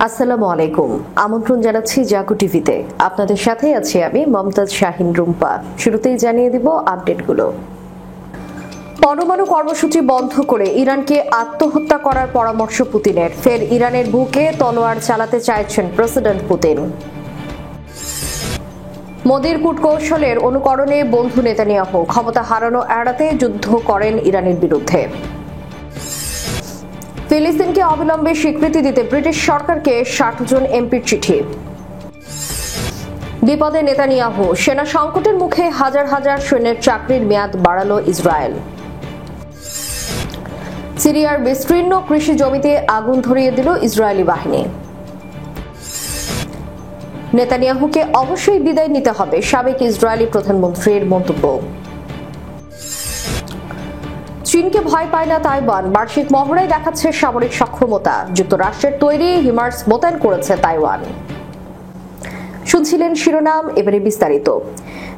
আসসালামু আলাইকুম। আমন্ত্রণ জানাচ্ছি জাগো টিভিতে। আপনাদের সাথে আছি আমি মমতাজ শাহিন রুম্পা। শুরুতেই জানিয়ে দিব আপডেটগুলো। পরমাণু কর্মসূচি বন্ধ করে ইরানকে আত্মহত্যা করার পরামর্শ পুতিনের। ফের ইরানের বুকে তলোয়ার চালাতে চাইছেন প্রেসিডেন্ট পুতিন। মোদির কূটকৌশলের অনুকরণে বন্ধু নেতানিয়াহু ক্ষমতা হারানো এড়াতে যুদ্ধ করেন ইরানের বিরুদ্ধে। ফিলিস্তিনকে অবিলম্বে স্বীকৃতি দিতে ব্রিটিশ সরকারকে 60 জন এমপির চিঠি। বিপদে নেতানিয়াহু, সেনা সংকটের মুখে হাজার হাজার সৈন্যের চাকরির মেয়াদ বাড়ালো ইসরায়েল। সিরিয়ার বিস্তীর্ণ কৃষি জমিতে আগুন ধরিয়ে দিল ইসরায়েলি বাহিনী। নেতানিয়াহুকে অবশ্যই বিদায় নিতে হবে, সাবেক ইসরায়েলি প্রধানমন্ত্রীর মন্তব্য। চীনকে ভয় পায় না তাইওয়ান, বার্ষিক মহড়ায় দেখাচ্ছে সামরিক সক্ষমতা। যুক্তরাষ্ট্রের তৈরি হিমার্স মোতায়েন করেছে তাইওয়ান। শুনছিলেন শিরোনাম, এবারে বিস্তারিত।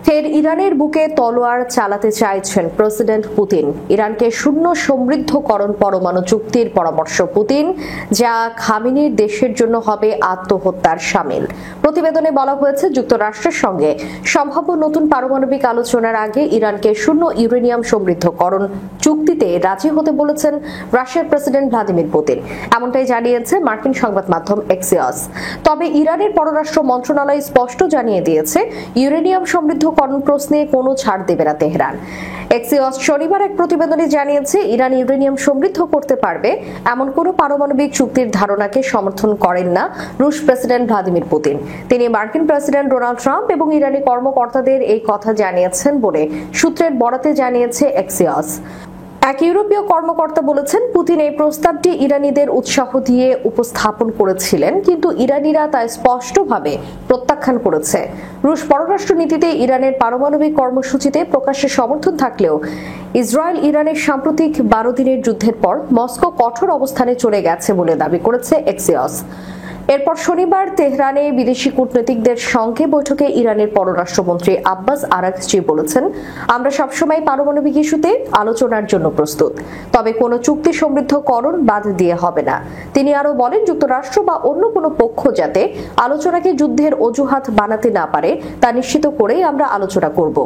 ফের ইরানের বুকে তলোয়ার চালাতে চাইছেন প্রেসিডেন্ট পুতিন। ইরানকে শূন্য সমৃদ্ধকরণ পরমাণু চুক্তির পরামর্শ পুতিন, যা খামেনির দেশের জন্য হবে আত্মহত্যার শামিল। প্রতিবেদনে বলা হয়েছে, যুক্তরাষ্ট্রের সঙ্গে সম্ভাব্য নতুন পারমাণবিক আলোচনার আগে ইরানকে শূন্য ইউরেনিয়াম সমৃদ্ধকরণ চুক্তিতে রাজি হতে বলেছেন রাশিয়ার প্রেসিডেন্ট ভ্লাদিমির পুতিন। এমনটাই জানিয়েছে মার্কিন সংবাদ মাধ্যম এক্সিওস। তবে ইরানের পররাষ্ট্র মন্ত্রণালয় স্পষ্ট জানিয়ে দিয়েছে, ইউরেনিয়াম সমৃদ্ধকরণ প্রশ্নে কোনো ছাড় দেবে না তেহরান। এক্সিওস শনিবার এক প্রতিবেদনে জানিয়েছে, ইরান ইউরেনিয়াম সমৃদ্ধ করতে পারবে এমন কোনো পারমাণবিক চুক্তির ধারণাকে সমর্থন করেন না রুশ প্রেসিডেন্ট ভ্লাদিমির পুতিন। তিনি মার্কিন প্রেসিডেন্ট ডোনাল্ড ট্রাম্প এবং ইরানি কর্মকর্তাদের এই কথা জানিয়েছেন বলে সূত্রের বরাতে জানিয়েছে এক্সিওস। এক ইউরোপীয় কর্মকর্তা বলেছেন, পুতিন এই প্রস্তাবটি ইরানিদের উৎসাহ দিয়ে উপস্থাপন করেছিলেন, কিন্তু ইরানিরা তা স্পষ্টভাবে প্রত্যাখ্যান করেছে। রুশ পররাষ্ট্র নীতিতে ইরানের পারমাণবিক কর্মসূচিতে প্রকাশ্যে সমর্থন থাকলেও ইসরায়েল ইরানের সাম্প্রতিক 12 দিনের যুদ্ধের পর মস্কো কঠোর অবস্থানে চলে গেছে বলে দাবি করেছে এক্সিওস। এরপর শনিবার তেহরানে বিদেশি কূটনীতিকদের সঙ্গে বৈঠকে ইরানের পররাষ্ট্রমন্ত্রী আব্বাস আরাগচি বলেছেন, আমরা সবসময় পারমাণবিক ইস্যুতে আলোচনার জন্য প্রস্তুত, তবে কোনো চুক্তি সমৃদ্ধকরণ বাদ দিয়ে হবে না। তিনি আরো বলেন, যুক্তরাষ্ট্র বা অন্য কোনো পক্ষ যাতে আলোচনাকে যুদ্ধের অজুহাত বানাতে না পারে তা নিশ্চিত করেই আমরা আলোচনা করব।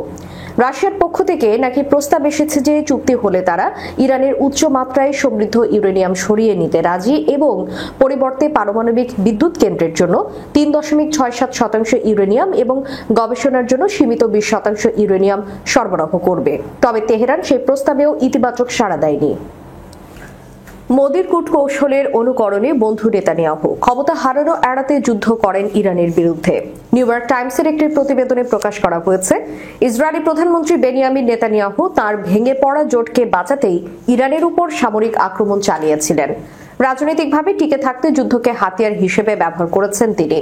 রাশিয়ার পক্ষ থেকে নাকি প্রস্তাব এসেছে যে চুক্তি হলে তারা ইরানের উচ্চ মাত্রায় সমৃদ্ধ ইউরেনিয়াম সরিয়ে নিতে রাজি এবং পরিবর্তে পারমাণবিক বিদ্যুৎ কেন্দ্রের জন্য 3.67% ইউরেনিয়াম এবং গবেষণার জন্য সীমিত 20% ইউরেনিয়াম সরবরাহ করবে। তবে তেহরান সেই প্রস্তাবেও ইতিবাচক সাড়া দেয়নি। মোদির কূটকৌশলের অনুকরণে বন্ধু নেতানিয়াহু ক্ষমতা হারানো এড়াতে যুদ্ধ করেন ইরানের বিরুদ্ধে। নিউ ইয়র্ক টাইমসের একটি প্রতিবেদনে প্রকাশ করা হয়েছে, ইসরায়েলি প্রধানমন্ত্রী বেনিয়ামিন নেতানিয়াহু তার ভেঙে পড়া জোটকে বাঁচাতেই ইরানের উপর সামরিক আক্রমণ চালিয়েছিলেন। রাজনৈতিকভাবে টিকে থাকতে যুদ্ধকে হাতিয়ার হিসেবে ব্যবহার করেছেন তিনি।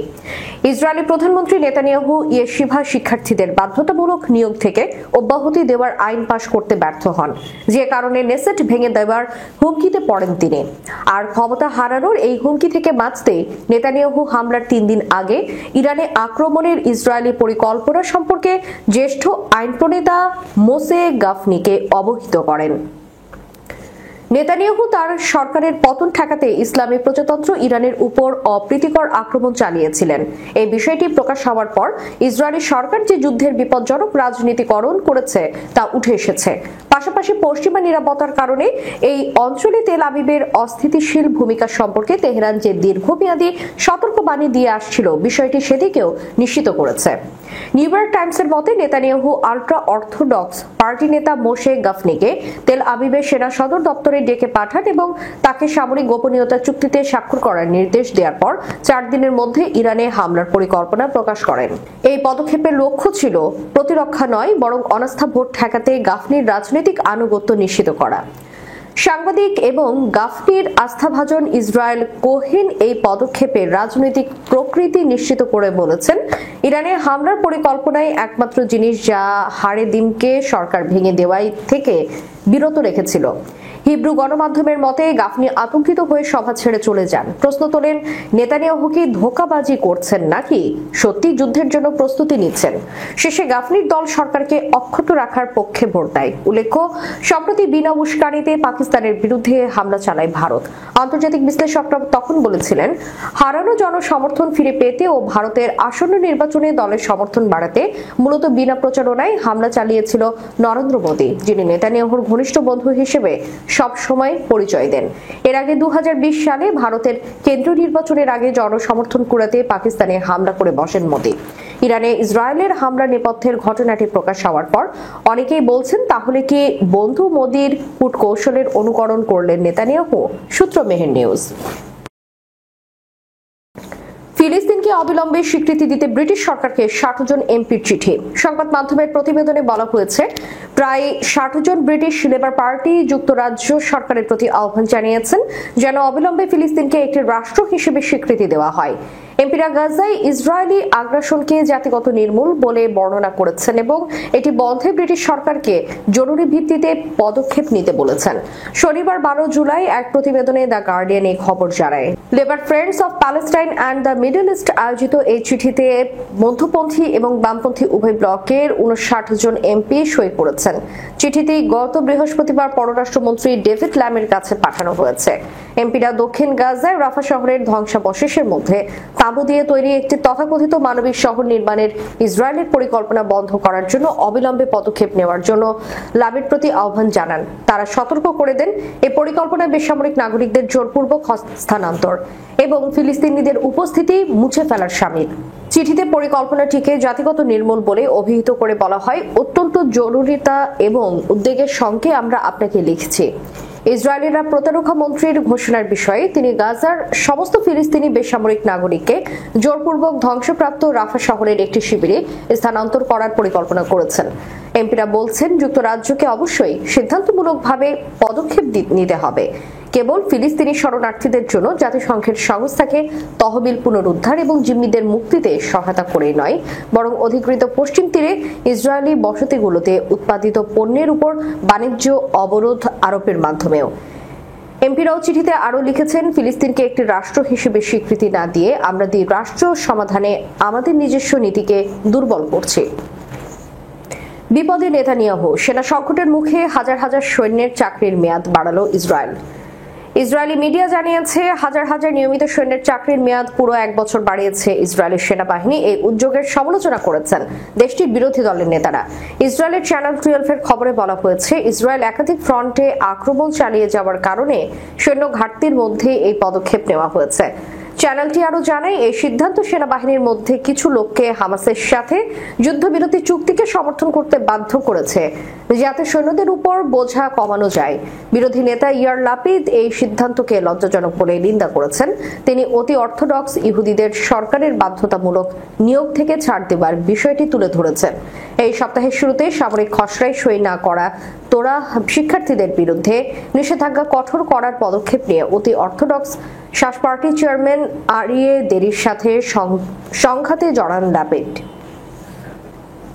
ইসরায়েলি প্রধানমন্ত্রী নেতানিয়াহু ইয়েশিভা শিক্ষার্থীদের বাধ্যতামূলক নিয়োগ থেকে অব্যাহতি দেওয়ার আইন পাশ করতে ব্যর্থ হন, যে কারণে নেসেট ভেঙে দেওয়ার হুমকিতে পড়েন তিনি। আর ক্ষমতা হারানোর এই হুমকি থেকে বাঁচতে নেতানিয়াহু হামলার 3 দিন আগে ইরানে আক্রমণের ইসরায়েলি পরিকল্পনা সম্পর্কে জ্যেষ্ঠ আইন প্রণেতা মোসে গাফনিকে অবহিত করেন। নেতানিয়াহু তার সরকারের পতন ঠেকাতে ইসলামী প্রজাতন্ত্র ইরানের উপর অপ্রীতিকর আক্রমণ চালিয়েছিলেন। এই বিষয়টি প্রকাশ হওয়ার পর ইসরায়েলি সরকার যে যুদ্ধের বিপজ্জনক রাজনীতিকরণ করেছে তা উঠে এসেছে। পাশাপাশি পশ্চিমা নিরাপত্তার কারণে এই অঞ্চলে তেল আবিবের অস্থিতিশীল ভূমিকা সম্পর্কে তেহরান যে দীর্ঘমেয়াদী সতর্কবাণী দিয়ে আসছিল, বিষয়টি সেদিকেও নিশ্চিত করেছে। নিউ ইয়র্ক টাইমসের মতে, নেতানিয়াহু আল্ট্রা অর্থোডক্স পার্টি নেতা মোশে গাফনিকে তেল আবিবের সেনা সদর দপ্তরে ডেকে পাঠান এবং তাকে সামরিক গোপনীয়তা চুক্তিতে স্বাক্ষর করার নির্দেশ দেওয়ার পর 4 দিনের মধ্যে ইরানে হামলার পরিকল্পনা প্রকাশ করেন। এই পদক্ষেপের লক্ষ্য ছিল প্রতিরক্ষা নয়, বরং অনাস্থা ভোট ঠেকাতে গাফনির রাজনৈতিক আনুগত্য নিশ্চিত করা। সাংবাদিক এবং গাফনির আস্থাভাজন ইসরায়েল কোহেন এই পদক্ষেপের রাজনৈতিক প্রকৃতি নিশ্চিত করে বলেছেন, ইরানের হামলার পরিকল্পনায় একমাত্র জিনিস যা হারেদিমকে সরকার ভেঙে দেওয়াই থেকে বিরত রেখেছিল। হিব্রু গণমাধ্যমের মতে গাফনি আতঙ্কিত হয়ে সভা ছেড়ে চলে যান। প্রশ্ন তোলেন, নেতানিয়াহু কি ধোঁকাবাজি করছেন নাকি সত্যি যুদ্ধের জন্য প্রস্তুতি নিচ্ছেন? শেষে গাফনির দল সরকারকে অক্ষত রাখার পক্ষে ভোট দেয়। উল্লেখ্য, সম্প্রতি বিনা উস্কানিতে পাকিস্তানের বিরুদ্ধে হামলা চালায় ভারত। আন্তর্জাতিক বিশ্লেষকরা তখন বলেছিলেন, হারানো জনসমর্থন ফিরে পেতে ও ভারতের আসন্ন নির্বাচনে দলের সমর্থন বাড়াতে মূলত বিনা প্রচারণায় হামলা চালিয়েছিল নরেন্দ্র মোদী, যিনি নেতানিয়াহুর ঘনিষ্ঠ বন্ধু হিসেবে সবসময় পরিচয় দেন। এর আগে 2020 সালে ভারতের কেন্দ্রীয় নির্বাচনের আগে জনসমর্থন কুড়াতে পাকিস্তানে হামলা করে বসেন মোদী। ইরানে ইসরায়েলের হামলার নেপথ্যের ঘটনাটি প্রকাশ হওয়ার পর অনেকেই বলছেন, তাহলে কি বন্ধু মোদীর কূটকৌশলের অনুকরণ করলেন নেতানিয়াহু? সূত্র মেহের নিউজ। ফিলিস্তিনকে অবিলম্বে স্বীকৃতি দিতে ব্রিটিশ সরকারকে 60 জন এমপির চিঠি। সংবাদ মাধ্যমের প্রতিবেদনে বলা হয়েছে, প্রায় 60 জন ব্রিটিশ লেবার পার্টি যুক্তরাজ্য সরকারের প্রতি আহ্বান জানিয়েছেন যেন অবিলম্বে ফিলিস্তিনকে একটি রাষ্ট্র হিসেবে স্বীকৃতি দেওয়া হয়। এমপিরা গাজায় ইসরায়েলি আগ্রাসনকে জাতিগত নির্মূল বলে বর্ণনা করেছেন এবং এটি বন্ধে ব্রিটিশ সরকারকে জরুরি ভিত্তিতে পদক্ষেপ নিতে বলেছেন। শনিবার 12 জুলাই এক প্রতিবেদনে দ্য গার্ডিয়ান এই খবর জানায়। Labour friends of Palestine and the middle east আয়োজিত এই চিঠিতে মধ্যপন্থী এবং বামপন্থী উভয় ব্লকের 59 জন এমপি সই করেছেন। চিঠিটি গত বৃহস্পতিবার পররাষ্ট্রমন্ত্রী ডেভিড ল্যামের কাছে পাঠানো হয়েছে। এমপিরা দক্ষিণ গাজায় রাফা শহরের ধ্বংসাবশেষের মধ্যে তাঁবু দিয়ে তৈরি একটি তথাকথিত মানবিক শহর নির্মাণের ইসরায়েলের পরিকল্পনা বন্ধ করার জন্য অবিলম্বে পদক্ষেপ নেওয়ার জন্য ল্যাবের প্রতি আহ্বান জানান। তারা সতর্ক করে দেন, এই পরিকল্পনায় বেসামরিক নাগরিকদের জোরপূর্বক স্থানান্তর এবং ফিলিস্তিনিদের উপস্থিতি মুছে ফেলার শামিল। চিঠিতে পরিকল্পনাটিকে জাতিগত নির্মূল বলে অভিহিত করে বলা হয়, অত্যন্ত জরুরিতা এবং উদ্বেগের সঙ্গে আমরা আপনাকে লিখছি। ইসরায়েলিরা প্রতিরক্ষা মন্ত্রীর ঘোষণার বিষয়ে তিনি গাজার সমস্ত ফিলিস্তিনি বেসামরিক নাগরিককে জোরপূর্বক ধ্বংসপ্রাপ্ত রাফা শহরের একটি শিবিরে স্থানান্তর করার পরিকল্পনা করেছেন। এমপিরা বলছেন, যুক্তরাজ্যকে অবশ্যই সিদ্ধান্তমূলকভাবে পদক্ষেপ নিতে হবে। কেবল ফিলিস্তিনি শরণার্থীদের জন্য জাতিসংঘের সংস্থাকে তহবিল পুনরুদ্ধার এবং জিম্মিদের মুক্তিতে সহায়তা করেই নয়, বরং অধিকৃত পশ্চিম তীরে ইসরায়েলি বসতিগুলোতে উৎপাদিত পণ্যের উপর বাণিজ্য অবরোধ আরোপের মাধ্যমেও। এমপিরাও চিঠিতে আরও লিখেছেন, ফিলিস্তিনকে একটি রাষ্ট্র হিসেবে স্বীকৃতি না দিয়ে আমরা দ্বিরাষ্ট্র সমাধানে আমাদের নিজস্ব নীতিকে দুর্বল করছি। বিপদে নেতানিয়াহু, সেনা সংকটের মুখে হাজার হাজার সৈন্যের চাকরির মেয়াদ বাড়ালো ইসরায়েল। ইসরায়েলি মিডিয়া জানিয়েছে, হাজার হাজার নিয়মিত সৈন্যের চাকরির মেয়াদ পুরো 1 বছর বাড়িয়েছে ইসরায়েলের সেনাবাহিনী। এই উদ্যোগের সমালোচনা করেছেন দেশটির বিরোধী দলের নেতারা। ইসরায়েলের চ্যানেল 12 এর খবরে বলা হয়েছে, ইসরায়েল একাধিক ফ্রন্টে আক্রমণ চালিয়ে যাওয়ার কারণে সৈন্য ঘাটতির মধ্যে এই পদক্ষেপ নেওয়া হয়েছে। চ্যানেলটি আরো জানায়, এই সিদ্ধান্ত সেনাবাহিনীর মধ্যে কিছু লোককে হামাসের সাথে যুদ্ধবিরতি চুক্তিকে সমর্থন করতে বাধ্য করেছে, যাতে সৈন্যদের উপর বোঝা কমানো যায়। বিরোধী নেতা ইয়ার লাপিদ এই সিদ্ধান্তকে লজ্জাজনক বলে নিন্দা করেছেন। তিনি অতি অর্থোডক্স ইহুদিদের সরকারের বাধ্যতামূলক নিয়োগ থেকে ছাড় দেওয়ার বিষয়টি তুলে ধরেছেন। এই সপ্তাহের শুরুতে সামরিক খসড়ায় সই না করা তোরা শিক্ষার্থীদের বিরুদ্ধে নিষেধাজ্ঞা কঠোর করার পদক্ষেপ নিয়ে অতি অর্থোডক্স শাস পার্টি চেয়ারম্যান আরিয়ে দেরির সাথে সংঘাতে জড়ান ল্যাপিড।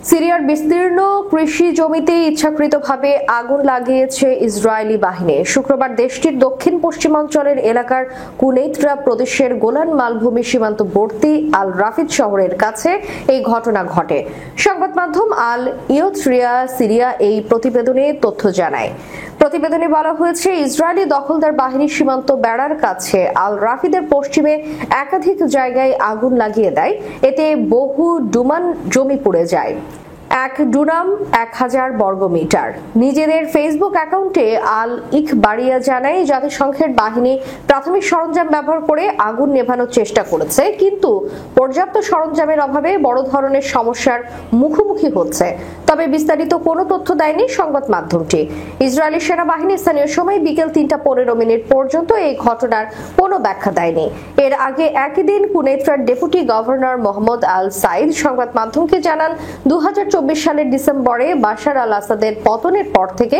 সিরিয়ার বিস্তীর্ণ কৃষি জমিতে ইচ্ছাকৃতভাবে আগুন লাগিয়েছে ইসরায়েলি বাহিনী। শুক্রবার দেশটির দক্ষিণ পশ্চিমাঞ্চলের এলাকার কুনেইত্রা প্রদেশের গোলান মালভূমি সীমান্তবর্তী আল রাফিদ শহরের কাছে এই ঘটনা ঘটে। সংবাদ মাধ্যম আল ইয়থরিয়া সিরিয়া এই প্রতিবেদনে তথ্য জানায়। প্রতিবেদনে বলা হয়েছে, ইসরায়েলি দখলদার বাহিনী সীমান্ত বেড়ার কাছে আল রাফিদের পশ্চিমে একাধিক জায়গায় আগুন লাগিয়ে দেয়। এতে বহু ডুমান জমি পুড়ে যায়। 1 ডুনাম 1000 বর্গমিটার। নিজেদের ফেসবুক অ্যাকাউন্টে আল ইখবারিয়া জানায়, জাতিসংঘের বাহিনী প্রাথমিক সরঞ্জাম ব্যবহার করে আগুন নেভানোর চেষ্টা করেছে, কিন্তু পর্যাপ্ত সরঞ্জামের অভাবে বড় ধরনের সমস্যার মুখোমুখি হচ্ছে। তবে বিস্তারিত কোনো তথ্য দেয়নি সংবাদ মাধ্যমটি। ইসরায়েলি সেনাবাহিনী স্থানীয় সময় বিকেল 3:15 পর্যন্ত এই ঘটনার কোনো ব্যাখ্যা দেয়নি। এর আগে একই দিন কুনেত্রার ডেপুটি গভর্নর মোহাম্মদ আল সাইদ সংবাদ মাধ্যমকে জানান, 2024 সালের ডিসেম্বরে বাশার আল আসাদের পতনের পর থেকে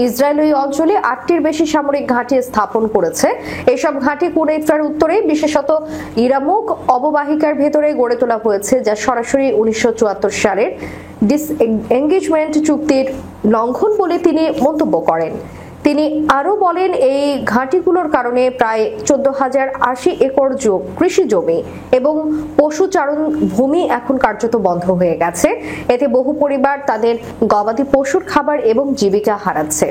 ইসরায়েল ওই অঞ্চলে 8টির বেশি সামরিক ঘাঁটি স্থাপন করেছে। এসব ঘাঁটি কুনেত্রার উত্তরে, বিশেষত ইরামুক অববাহিকার ভেতরে গড়ে তোলা হয়েছে, যা সরাসরি 1974 সালের ডিসএঙ্গেজমেন্ট চুক্তির লঙ্ঘন বলে তিনি মন্তব্য করেন। তিনি আরো বলেন, এই ঘাঁটিগুলোর কারণে প্রায় 14,080 একর কৃষি জমি এবং পশুচারণ ভূমি এখন কার্যত বন্ধ হয়ে গেছে। এতে বহু পরিবার তাদের গবাদি পশুর খাবার এবং জীবিকা হারাচ্ছে।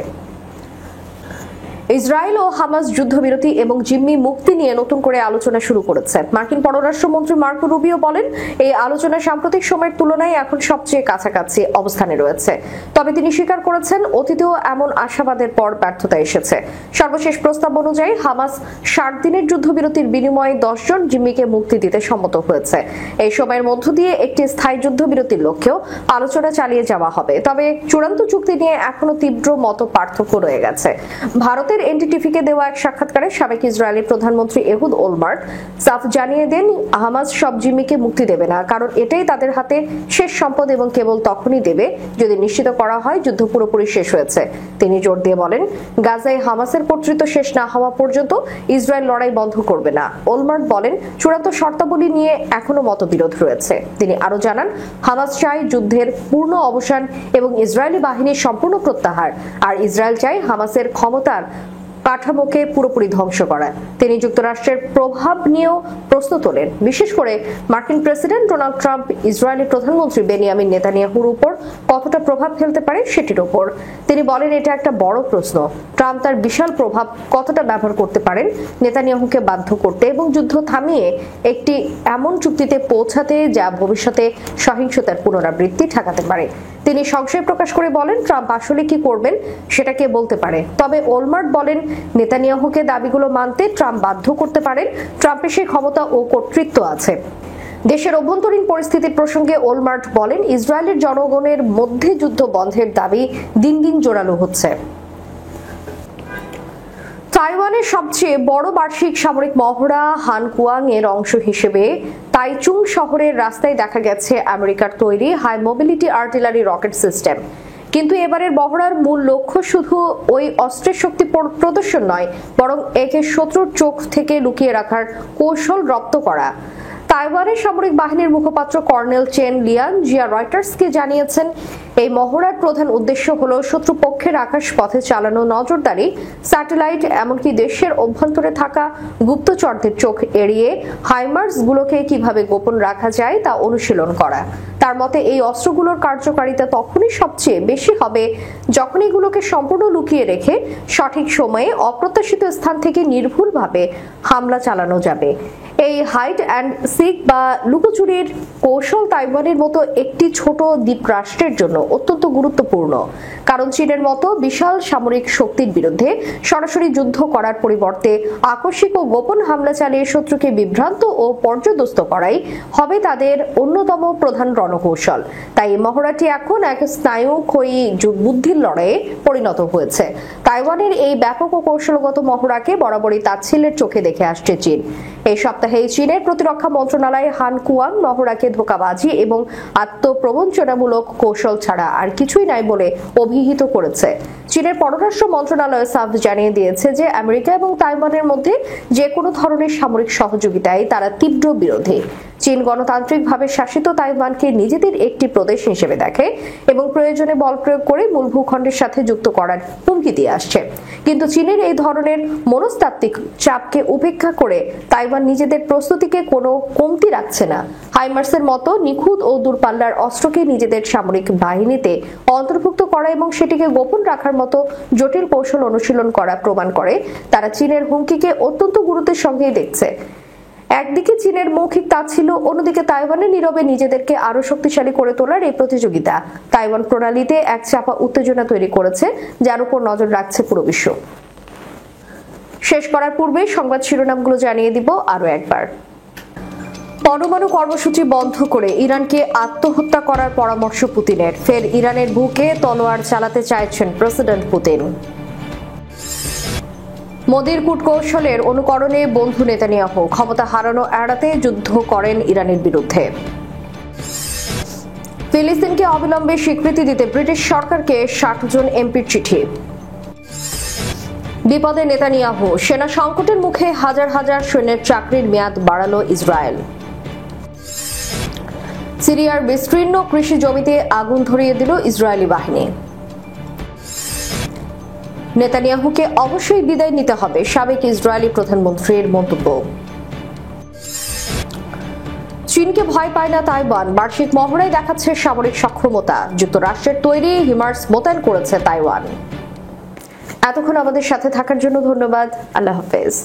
ইসরায়েল ও হামাস যুদ্ধবিরতি এবং জিম্মি মুক্তি নিয়ে নতুন করে আলোচনা শুরু করেছে। মার্কিন পররাষ্ট্রমন্ত্রী মার্কো রুবিও বলেন, এই আলোচনা সাম্প্রতিক সময়ের তুলনায় এখন সবচেয়ে কাছাকাছি অবস্থানে রয়েছে। তবে তিনি স্বীকার করেছেন, অতীতেও এমন আশাবাদের পর ব্যর্থতা এসেছে। সর্বশেষ প্রস্তাব অনুযায়ী হামাস 60 দিনের যুদ্ধবিরতির বিনিময়ে 10 জন জিম্মিকে মুক্তি দিতে সম্মত হয়েছে। এই সময়ের মধ্য দিয়ে একটি স্থায়ী যুদ্ধবিরতির লক্ষ্যেও আলোচনা চালিয়ে যাওয়া হবে। তবে চূড়ান্ত চুক্তি নিয়ে এখনো তীব্র মত পার্থক্য রয়ে গেছে। ভারতের এনডিটিভিকে দেওয়া এক সাক্ষাৎকারে সাবেক ইসরায়েলি প্রধানমন্ত্রী এহুদ ওলমার্ট সাফ জানিয়ে দেন, হামাস সব জিম্মিকে মুক্তি দেবে না, কারণ এটাই তাদের হাতে শেষ সম্পদ এবং কেবল তখনই দেবে যদি নিশ্চিত করা হয় যুদ্ধ পুরোপুরি শেষ হয়েছে। তিনি জোর দিয়ে বলেন, গাজায় হামাসের কর্তৃত্ব শেষ না হওয়া পর্যন্ত ইসরায়েল লড়াই বন্ধ করবে না। ওলমার্ট বলেন, চূড়ান্ত শর্তাবলী নিয়ে এখনো মতবিরোধ রয়েছে। তিনি আরো জানান, হামাস চায় যুদ্ধের পূর্ণ অবসান এবং ইসরায়েলি বাহিনীর সম্পূর্ণ প্রত্যাহার, আর ইসরায়েল চায় হামাসের ক্ষমতার কাঠামোকে পুরোপুরি ধ্বংস করা। তিনি যুক্তরাষ্ট্রের প্রভাব নিয়েও প্রশ্ন তোলেন, বিশেষ করে মার্কিন প্রেসিডেন্ট ডোনাল্ড ট্রাম্প ইসরায়েলি প্রধানমন্ত্রী বেনিয়ামিন নেতানিয়াহুর উপর কতটা প্রভাব ফেলতে পারে সেটির উপর। তিনি বলেন, এটা একটা বড় প্রশ্ন। ট্রাম্প তার বিশাল প্রভাব কতটা ব্যবহার করতে পারেন নেতানিয়াহুকে বাধ্য করতে এবং যুদ্ধ থামিয়ে একটি এমন চুক্তিতে পৌঁছাতে যা ভবিষ্যতে সহিংসতার পুনরাবৃত্তি ঠেকাতে পারে। তিনি সংশয় প্রকাশ করে বলেন, ট্রাম্প আসলে কি করবেন সেটা কে বলতে পারে। তবে ওলমার্ট বলেন, নেতানিয়াহুকে দাবিগুলো মানতে ট্রাম্প বাধ্য করতে পারেন। ট্রাম্পের সেই ক্ষমতা ও কর্তৃত্ব আছে। দেশের অভ্যন্তরীণ পরিস্থিতির প্রসঙ্গে ওলমার্ট বলেন, ইসরায়েলের জনগণের মধ্যে যুদ্ধ বন্ধের দাবি দিন দিন জোরালো হচ্ছে। তাইওয়ানের সবচেয়ে বড় বার্ষিক সামরিক মহড়া হানকুয়াং এর অংশ হিসেবে তাইচুং শহরের রাস্তায় দেখা গেছে আমেরিকার তৈরি high mobility artillery rocket system. কিন্তু এবারের মহড়ার মূল লক্ষ্য শুধু ওই অস্ত্রের শক্তি প্রদর্শন নয়, বরং একে শত্রুর চোখ থেকে লুকিয়ে রাখার কৌশল রপ্ত করা। তাইওয়ানের সামরিক বাহিনীর মুখপাত্র কর্নেল চেন লিয়ান জিয়া রয়টার্সকে জানিয়েছেন, এই মহড়ার প্রধান উদ্দেশ্য হলো শত্রুপক্ষের আকাশ পথে চালানো নজরদারি, স্যাটেলাইট, এমনকি দেশের অভ্যন্তরে থাকা গুপ্তচরদের চোখ এড়িয়ে হাইমার্স গুলোকে কিভাবে গোপন রাখা যায় তা অনুশীলন করা। তার মতে, এই অস্ত্রগুলোর কার্যকারিতা তখনই সবচেয়ে বেশি হবে যখন এগুলোকে সম্পূর্ণ লুকিয়ে রেখে সঠিক সময়ে অপ্রত্যাশিত স্থান থেকে নির্ভুলভাবে হামলা চালানো যাবে। এই হাইড অ্যান্ড সিক বা লুকোচুরির কৌশল তাইওয়ানের মতো একটি ছোট দ্বীপ রাষ্ট্রের জন্য অত্যন্ত গুরুত্বপূর্ণ, কারণ চীনের মতো বিশাল সামরিক শক্তির বিরুদ্ধে সরাসরি যুদ্ধ করার পরিবর্তে আকস্মিক ও গোপন হামলা চালিয়ে শত্রুকে বিভ্রান্ত ও পর্যদস্ত করাই হবে তাদের অন্যতম প্রধান রণকৌশল। তাই মহড়াটি এখন এক স্নায়ুক্ষয়ী বুদ্ধির লড়াইয়ে পরিণত হয়েছে। তাইওয়ানের এই ব্যাপক ও কৌশলগত মহড়াকে বরাবরই তাচ্ছিল্যের চোখে দেখে আসছে চীন। এই সপ্তাহে চীনের প্রতিরক্ষা মন্ত্রণালয় হানকুয়াং মহড়াকে ধোঁকাবাজি এবং আত্মপ্রবঞ্চনামূলক কৌশল ছাড়া আর কিছুই নাই বলে অভিহিত করেছে। চীনের পররাষ্ট্র মন্ত্রণালয় সাফ জানিয়ে দিয়েছে যে আমেরিকা এবং তাইওয়ানের মধ্যে যে কোনো ধরনের সামরিক সহযোগিতায় তারা তীব্র বিরোধী। চীন গণতান্ত্রিকভাবে শাসিত তাইওয়ানকে নিজেদের একটি প্রদেশ হিসেবে দেখে এবং প্রয়োজনে বল প্রয়োগ করে মূল ভূখণ্ডের সাথে যুক্ত করার হুমকি দিয়ে আসছে। কিন্তু চীনের এই ধরনের মনস্তাত্ত্বিক চাপকে উপেক্ষা করে তাইওয়ান নিজেদের প্রস্তুতিকে কোনো কমতি রাখছে না। হাইমার্সের মতো নিখুঁত ও দূরপাল্লার অস্ত্রকে নিজেদের সামরিক বাহিনীতে অন্তর্ভুক্ত করা এবং সেটিকে গোপন রাখার মতো জটিল কৌশল অনুশীলন করা প্রমাণ করে তারা চীনের হুমকিকে অত্যন্ত গুরুত্বের সঙ্গেই দেখছে। একদিকে চীনের মৌখিক তাচ্ছিল্য, অন্যদিকে তাইওয়ানের নীরবে নিজেদেরকে আরো শক্তিশালী করে তোলার এই প্রতিযোগিতা তাইওয়ান প্রণালীতে এক চাপা উত্তেজনা তৈরি করেছে, যার উপর নজর রাখছে পুরো বিশ্ব। শেষ করার পূর্বে সংবাদ শিরোনামগুলো জানিয়ে দিব আরো একবার। পরমাণু কর্মসূচি বন্ধ করে ইরানকে আত্মহত্যা করার পরামর্শ পুতিনের। ফের ইরানের বুকে তলোয়ার চালাতে চাইছেন প্রেসিডেন্ট পুতিন। মোদির কূটকৌশলের অনুকরণে বন্ধু নেতানিয়াহু ক্ষমতা হারানো এড়াতে যুদ্ধ করেন ইরানের বিরুদ্ধে। ফিলিস্তিনকে অবিলম্বে স্বীকৃতি দিতে ব্রিটিশ সরকারকে 60 জন এমপির চিঠি। বিপদে নেতানিয়াহু, সেনা সংকটের মুখে হাজার হাজার সৈন্যের চাকরির মেয়াদ বাড়ালো ইসরায়েল। সিরিয়ার বিস্তীর্ণ কৃষি জমিতে আগুন ধরিয়ে দিল ইসরায়েলি বাহিনী। নেতানিয়াহুকে অবশ্যই বিদায় নিতে হবে, সাবেক ইসরায়েলি প্রধানমন্ত্রীর মন্তব্য। চীনকে ভয় পায় না তাইওয়ান, বার্ষিক মহড়ায় দেখাচ্ছে সামরিক সক্ষমতা। যুক্তরাষ্ট্রের তৈরি হিমার্স মোতায়েন করেছে তাইওয়ান। এতক্ষণ আমাদের সাথে থাকার জন্য ধন্যবাদ। আল্লাহ হাফেজ।